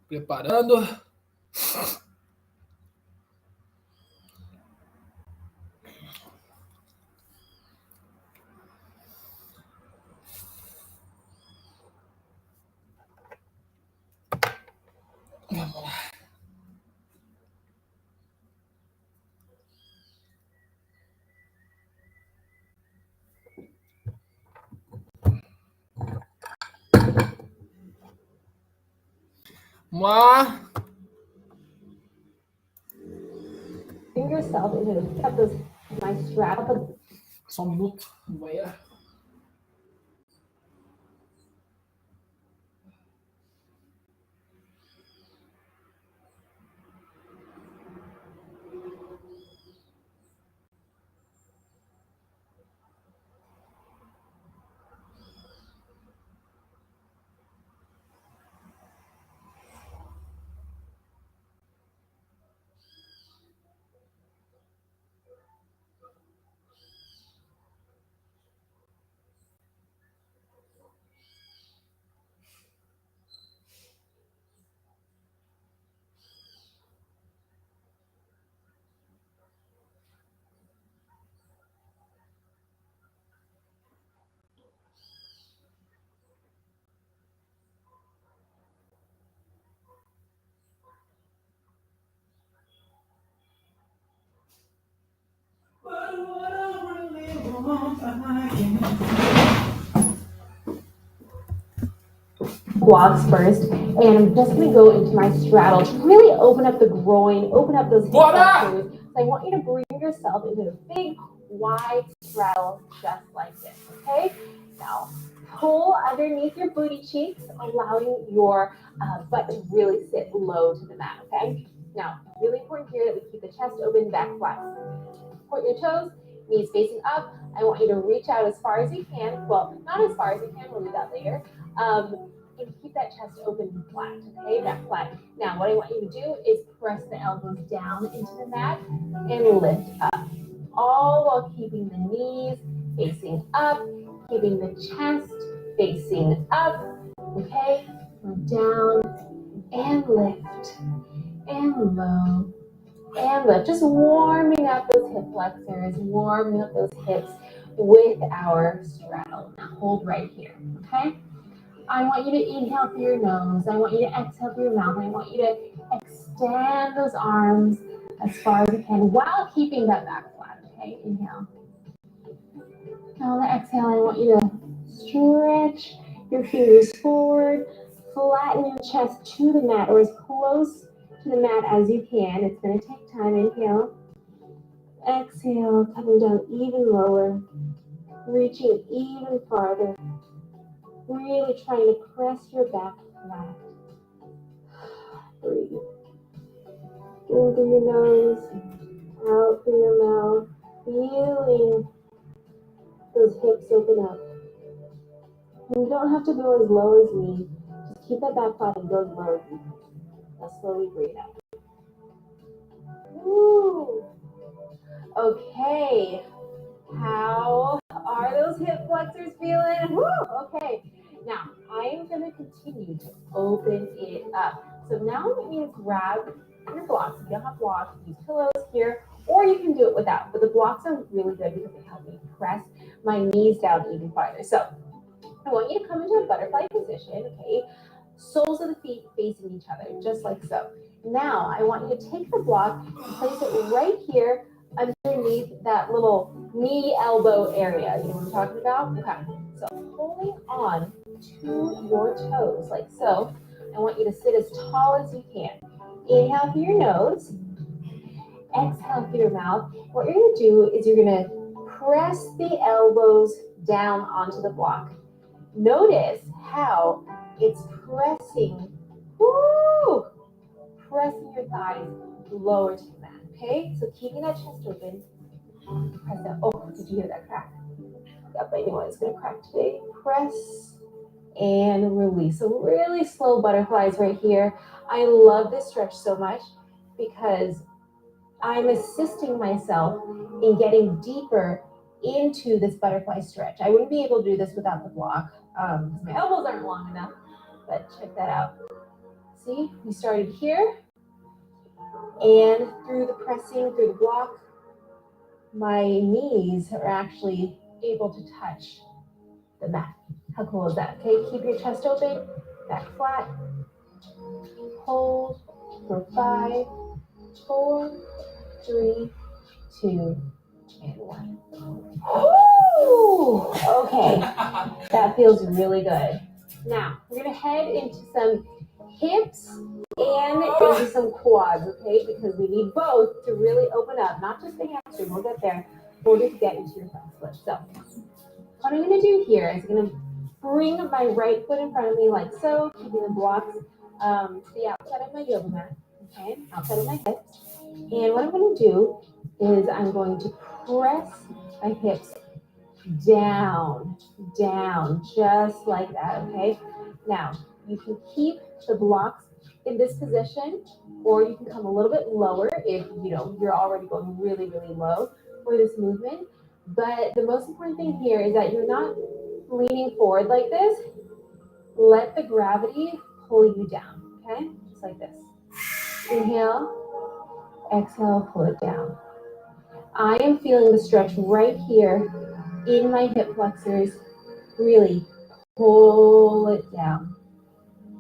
Preparando. Vamos lá. Vamos lá. Bring yourself into those nice straddle. Só um minuto. No banheiro. Blocks first, and I'm just going to go into my straddle to really open up the groin, open up those hip flexors. So I want you to bring yourself into a big, wide straddle just like this, okay? Now, pull underneath your booty cheeks, allowing your butt to really sit low to the mat, okay? Now, really important here that we keep the chest open, back flat. Point your toes, knees facing up. I want you to reach out as far as you can. Well, not as far as you can, we'll do that later. And keep that chest open and flat, okay? Back flat. Now, what I want you to do is press the elbows down into the mat and lift up. All while keeping the knees facing up, keeping the chest facing up, okay? Down and lift and low and lift. Just warming up those hip flexors, warming up those hips with our straddle. Now, hold right here, okay? I want you to inhale through your nose. I want you to exhale through your mouth. I want you to extend those arms as far as you can while keeping that back flat, okay? Inhale. Now on the exhale, I want you to stretch your fingers forward, flatten your chest to the mat or as close to the mat as you can. It's going to take time. Inhale. Exhale, coming down even lower, reaching even farther. Really trying to press your back flat. Breathe. In through your nose, out through your mouth. Feeling those hips open up. And you don't have to go as low as me. Just keep that back flat and go as low as you can. Now slowly breathe out. Woo! Okay. How are those hip flexors feeling? Woo! Okay. Now, I am going to continue to open it up. So now I want you to grab your blocks. If you don't have blocks, use pillows here, or you can do it without. But the blocks are really good because they help me press my knees down even farther. So I want you to come into a butterfly position, okay? Soles of the feet facing each other, just like so. Now, I want you to take the block and place it right here underneath that little knee elbow area. You know what I'm talking about? Okay. So holding on to your toes like so. I want you to sit as tall as you can. Inhale through your nose. Exhale through your mouth. What you're going to do is you're going to press the elbows down onto the block. Notice how it's pressing, woo, pressing your thighs lower to the mat, okay? So keeping that chest open, press that. Oh, did you hear that crack? Yep, I know it's going to crack today. Press and release. So really slow butterflies right here. I love this stretch so much because I'm assisting myself in getting deeper into this butterfly stretch. I wouldn't be able to do this without the block because my elbows aren't long enough, but check that out. See, we started here, and through the pressing, through the block, my knees are actually able to touch the mat. How cool is that? Okay, keep your chest open, back flat. Hold for 5, 4, 3, 2, and 1. Woo! Okay, that feels really good. Now, we're gonna head into some hips and into some quads, okay? Because we need both to really open up, not just the hamstring, we'll get there, in order to get into your front split. So, what I'm gonna do here is I'm gonna bring my right foot in front of me like so, keeping the blocks to the outside of my yoga mat, okay? Outside of my hips. And what I'm gonna do is I'm going to press my hips down, just like that, okay? Now, you can keep the blocks in this position, or you can come a little bit lower if, you're already going really, really low for this movement. But the most important thing here is that you're not leaning forward like this. Let the gravity pull you down, okay? Just like this. Inhale, exhale, pull it down. I am feeling the stretch right here in my hip flexors. Really pull it down.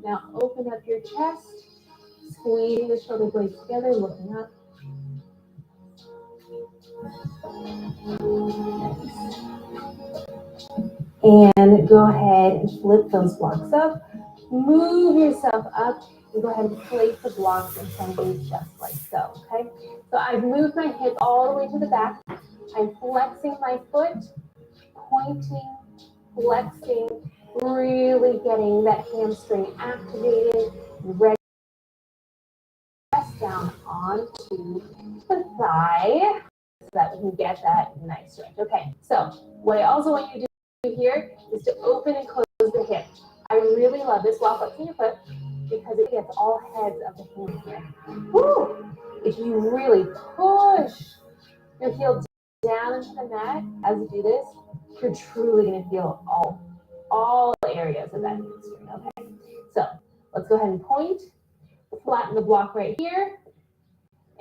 Now open up your chest, squeezing the shoulder blades together, looking up. And go ahead and flip those blocks up. Move yourself up and go ahead and place the blocks in front of you just like so, okay? So I've moved my hip all the way to the back. I'm flexing my foot, pointing, flexing, really getting that hamstring activated, ready to press down onto the thigh so that we can get that nice stretch. Okay, so what I also want you to do here is to open and close the hip. I really love this while flexing your foot because it gets all heads of the hands here. Woo! If you really push your heel down into the mat as you do this, you're truly going to feel all areas of that hamstring. Okay, so let's go ahead and point, flatten the block right here,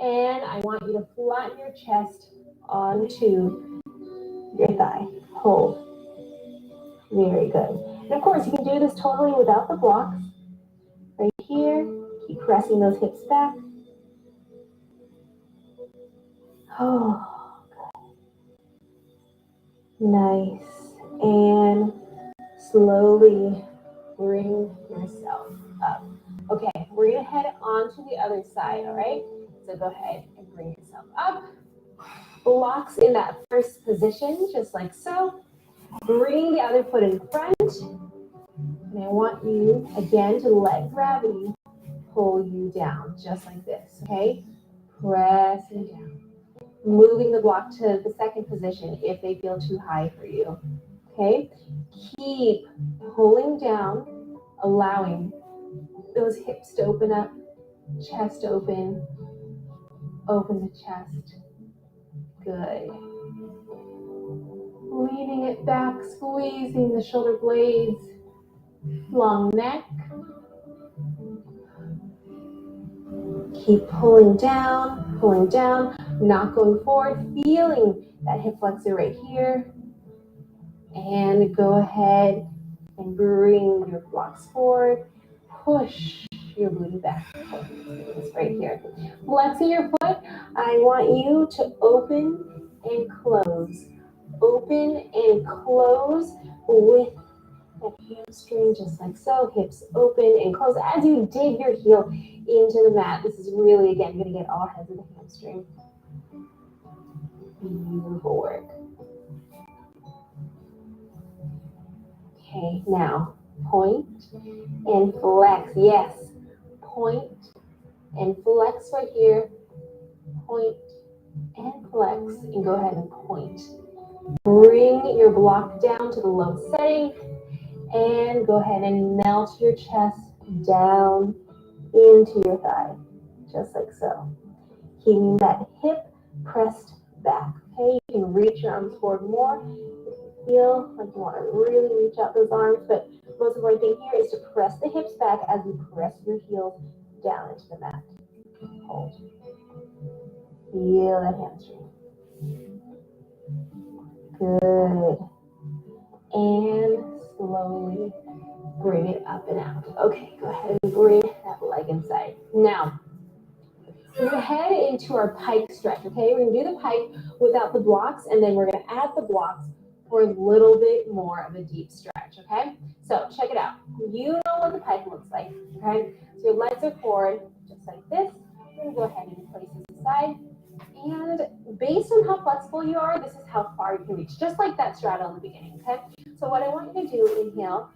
and I want you to flatten your chest onto your thigh. Hold. Very good. And of course, you can do this totally without the blocks. Right here, keep pressing those hips back. Oh, good. Nice. And slowly bring yourself up. Okay, we're gonna head on to the other side, all right? So go ahead and bring yourself up. Blocks in that first position, just like so. Bring the other foot in front. And I want you, again, to let gravity pull you down, just like this, okay? Pressing down. Moving the block to the second position if they feel too high for you, okay? Keep pulling down, allowing those hips to open up, chest open, open the chest. Good. Leaning it back, squeezing the shoulder blades, long neck. Keep pulling down, not going forward, feeling that hip flexor right here. And go ahead and bring your blocks forward. Push your booty back. This right here. Flexing your foot, I want you to open and close. Open and close with that hamstring, just like so. Hips open and close as you dig your heel into the mat. This is really, again, going to get all heads of the hamstring. Beautiful work. Okay, now point and flex. Yes, point and flex right here. Point and flex, and go ahead and point. Bring your block down to the low setting, and go ahead and melt your chest down into your thigh, just like so. Keeping that hip pressed back, okay? You can reach your arms forward more if you feel like you want to really reach out those arms, but most important thing here is to press the hips back as you press your heels down into the mat. Hold. Feel that hamstring. Good. And slowly bring it up and out. Okay, go ahead and bring that leg inside. Now, we're going to head into our pike stretch, okay? We're going to do the pike without the blocks, and then we're going to add the blocks for a little bit more of a deep stretch, okay? So check it out. You know what the pike looks like, okay? So your legs are forward, just like this. We're going to go ahead and place this aside. And based on how flexible you are, this is how far you can reach, just like that straddle in the beginning, okay? So what I want you to do, inhale,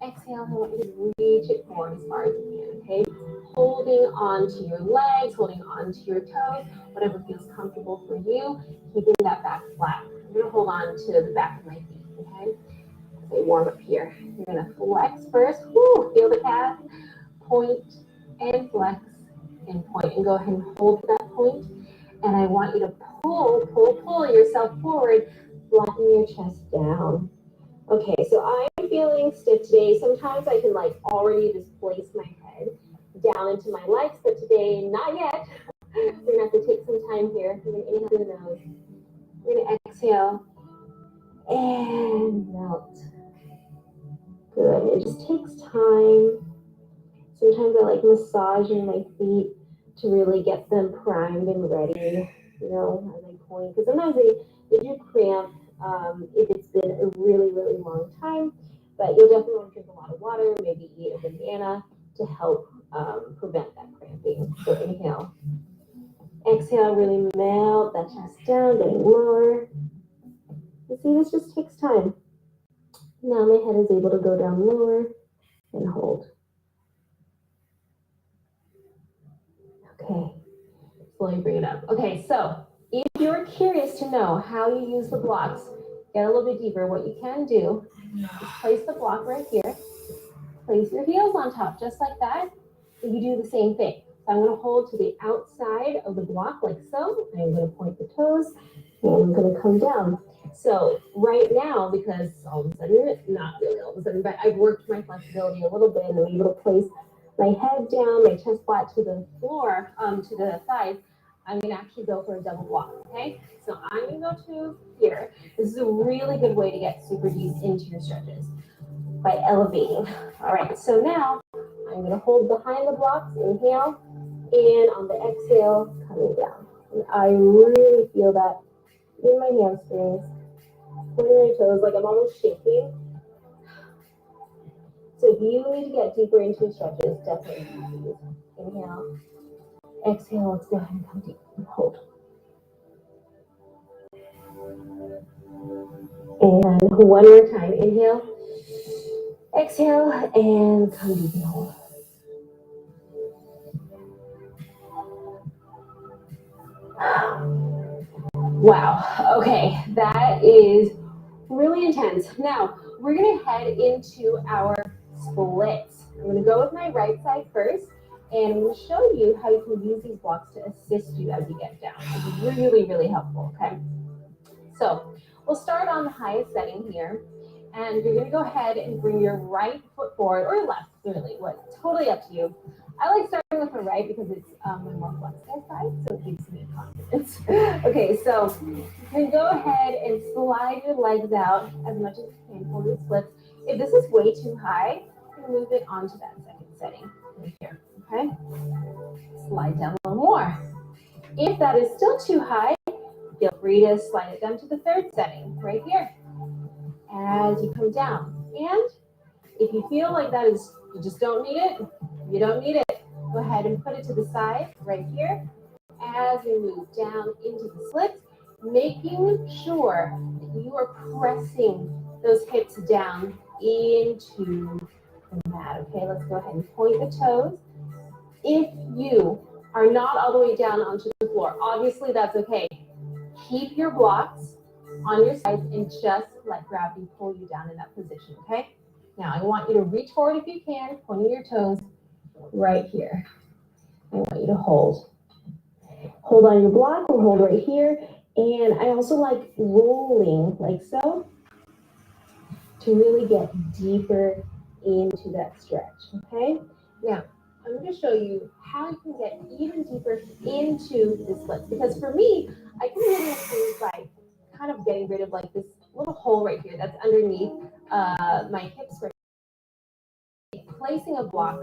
exhale, I want you to reach it forward as far as you can, okay? Holding onto your legs, holding onto your toes, whatever feels comfortable for you, keeping that back flat. I'm gonna hold on to the back of my feet, okay? As I warm up here. You're gonna flex first, whoo, feel the calf, point and flex and point, and go ahead and hold that point. And I want you to pull yourself forward, flatten your chest down. Okay, so I'm feeling stiff today. Sometimes I can like already just place my head down into my legs, but today, not yet. We're gonna have to take some time here. We're gonna inhale through the nose. We're gonna exhale and melt. Good, it just takes time. Sometimes I like massaging my feet to really get them primed and ready, you know, as I point. Because sometimes they do cramp if it's been a really, really long time. But you'll definitely want to drink a lot of water, maybe eat a banana to help prevent that cramping. So inhale. Exhale, really melt that chest down, getting lower. You see, this just takes time. Now my head is able to go down lower and hold. Okay, slowly bring it up. Okay, so if you're curious to know how you use the blocks, get a little bit deeper, what you can do is place the block right here, place your heels on top, just like that, and you do the same thing. So I'm gonna hold to the outside of the block like so, I'm gonna point the toes, and I'm gonna come down. So right now, because all of a sudden, not really all of a sudden, but I've worked my flexibility a little bit and I'm able to place my head down, my chest flat to the floor, to the side, I'm gonna actually go for a double block, okay? So I'm gonna go to here. This is a really good way to get super deep into your stretches by elevating. All right, so now I'm gonna hold behind the blocks, inhale, and on the exhale, coming down. And I really feel that in my hamstrings, pointing my toes, like I'm almost shaking. So if you need to get deeper into your stretches, definitely use. Inhale, exhale, let's go ahead and come deep and hold. And one more time, inhale, exhale, and come deep and hold. Wow, okay, that is really intense. Now, we're gonna head into our splits. I'm gonna go with my right side first, and I'm gonna show you how you can use these blocks to assist you as you get down. It's really, really helpful, okay? So, we'll start on the highest setting here, and you're gonna go ahead and bring your right foot forward, or left, really, totally up to you. I like starting with my right because it's my more flexible side, so it gives me confidence. Okay, so you can go ahead and slide your legs out as much as you can for your splits. If this is way too high, you can move it onto that second setting right here, okay? Slide down a little more. If that is still too high, feel free to slide it down to the third setting right here as you come down. And if you feel like that is, you just don't need it, you don't need it. Go ahead and put it to the side right here as we move down into the splits, making sure that you are pressing those hips down into the mat. Okay, let's go ahead and point the toes. If you are not all the way down onto the floor, obviously that's okay. Keep your blocks on your sides and just let gravity pull you down in that position, okay? Now, I want you to reach forward if you can, pointing your toes right here. I want you to hold. Hold on your block or hold right here. And I also like rolling like so to really get deeper into that stretch, okay? Now, I'm going to show you how you can get even deeper into the splits, because for me, I can really improve by kind of getting rid of like this little hole right here that's underneath my hips, right? Placing a block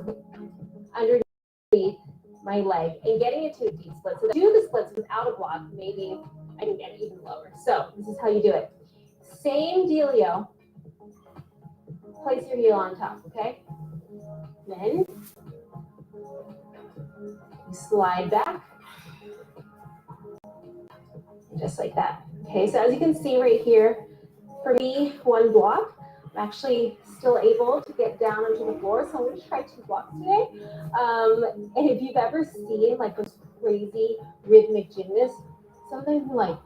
underneath my leg and getting it to a deep split. So to do the splits without a block, maybe I can get even lower. So this is how you do it. Same dealio. Place your heel on top, okay? Then you slide back, just like that. Okay, so as you can see right here, for me, one block, I'm actually still able to get down onto the floor, so I'm going to try 2 blocks today. And if you've ever seen like those crazy rhythmic gymnasts, sometimes like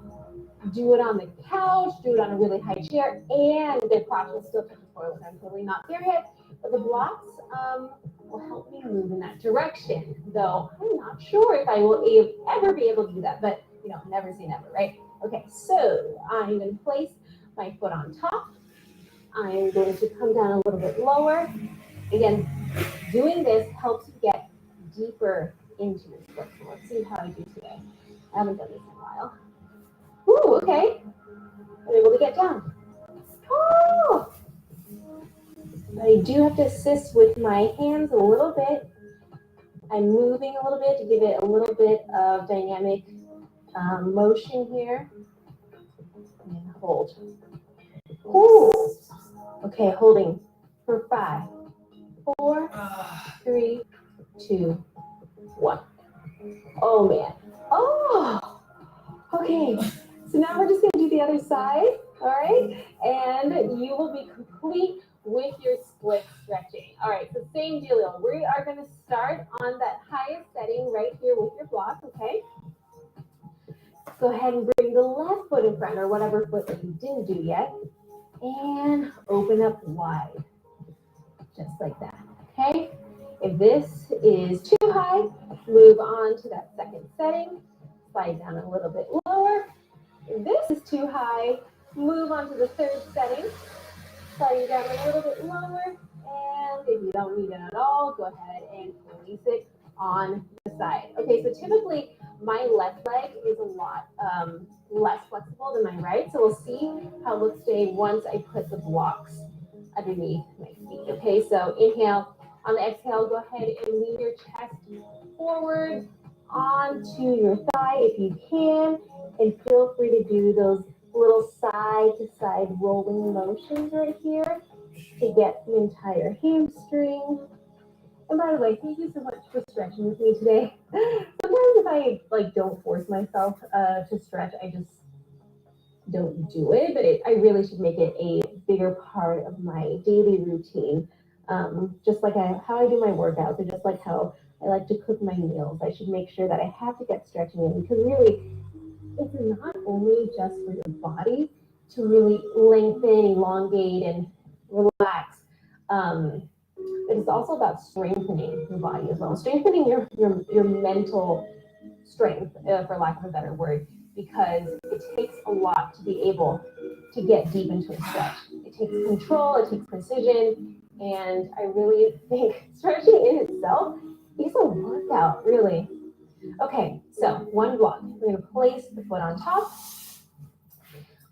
do it on the couch, do it on a really high chair, and their crotch will still touch the floor, which I'm totally not there yet. But the blocks will help me move in that direction, though I'm not sure if I will ever be able to do that, but you know, never say never, right? Okay, so I'm going to place my foot on top. I'm going to come down a little bit lower. Again, doing this helps you get deeper into your split. So let's see how I do today. I haven't done this in a while. Ooh, okay. I'm able to get down. Oh! I do have to assist with my hands a little bit. I'm moving a little bit to give it a little bit of dynamic motion here. And hold. Ooh. Okay, holding for 5, 4, 3, 2, 1. Oh man. Oh. Okay. So now we're just going to do the other side. All right. And you will be complete with your split stretching. All right. So same deal. We are going to start on that highest setting right here with your block. Okay. Go ahead and bring the left foot in front, or whatever foot that you didn't do yet. And open up wide. Just like that. Okay. If this is too high, move on to that second setting. Slide down a little bit lower. If this is too high, move on to the third setting. Sliding down a little bit lower. And if you don't need it at all, go ahead and release it on the side. Okay, so typically my left leg is a lot less flexible than my right. So we'll see how it looks today once I put the blocks underneath my feet. Okay, so inhale. On the exhale, go ahead and lean your chest forward onto your thigh if you can, and feel free to do those little side-to-side rolling motions right here to get the entire hamstring. And by the way, thank you so much for stretching with me today. Sometimes if I don't force myself to stretch, I just don't do it, but I really should make it a bigger part of my daily routine. Just like how I do my workouts, and just like how I like to cook my meals, I should make sure that I have to get stretching in, because really, it's not only just for your body to really lengthen, elongate, and relax. It's also about strengthening your body as well, strengthening your mental strength, for lack of a better word, because it takes a lot to be able to get deep into a stretch. It takes control, it takes precision, and I really think stretching in itself is a workout, really. Okay, so one block. We're going to place the foot on top.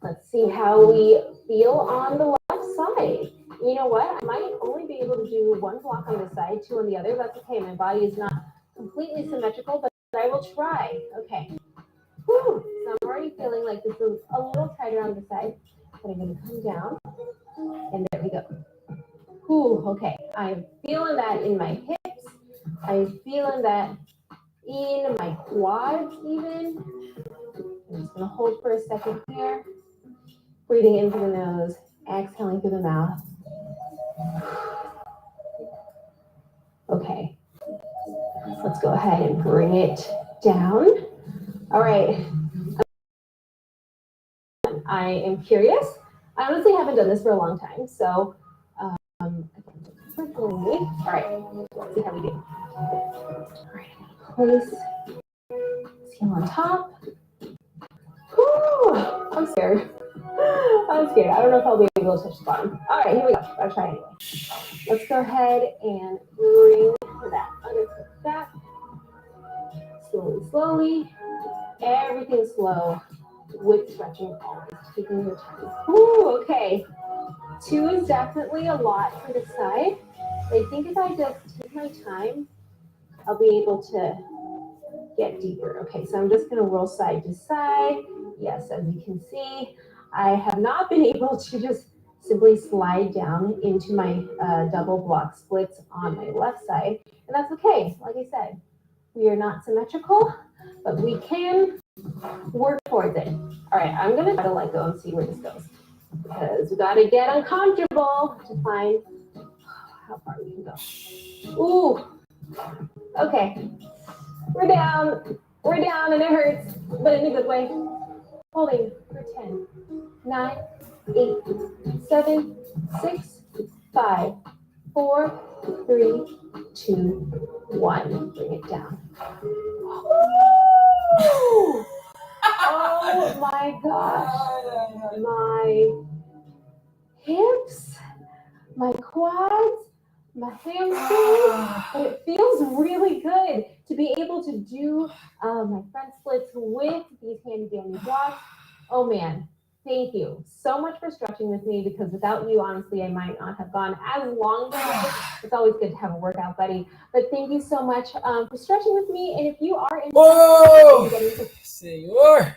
Let's see how we feel on the left side. You know what? I might only be able to do one block on this side, 2 on the other. That's okay. My body is not completely symmetrical, but I will try. Okay. Whew. So I'm already feeling like this is a little tighter on the side, but I'm going to come down, and there we go. Whew. Okay. I'm feeling that in my hips. I'm feeling that in my quads even. I'm just going to hold for a second here. Breathing in through the nose, exhaling through the mouth. Okay. Let's go ahead and bring it down. All right. I am curious. I honestly haven't done this for a long time, so all right, let's see how we do. All right, I'm gonna place heel on top. Whew, I'm scared. I don't know if I'll be able able to touch the bottom. All right, here we go. I'll try anyway. Let's go ahead and bring that other foot back. Slowly, slowly. Everything slow with stretching, always taking your time. Ooh, okay. 2 is definitely a lot for the side. I think if I just take my time, I'll be able to get deeper. Okay, so I'm just going to roll side to side. Yes, as you can see, I have not been able to just simply slide down into my double block splits on my left side, and that's okay. Like I said, we are not symmetrical, but we can work towards it. All right, I'm going to try to let go and see where this goes, because we got to get uncomfortable to find how far we can go. Ooh, okay. We're down, and it hurts, but in a good way. Holding for 10, 9, 8, 7, 6, 5, 4, 3, 2, 1. Bring it down. Woo! Oh my gosh. My hips, my quads, my hamstrings, but it feels really good to be able to do my front splits with these handy dandy blocks. Oh man, thank you so much for stretching with me, because without you, honestly, I might not have gone as long today. It's always good to have a workout buddy. But thank you so much for stretching with me. And if you are interested in getting Senhor!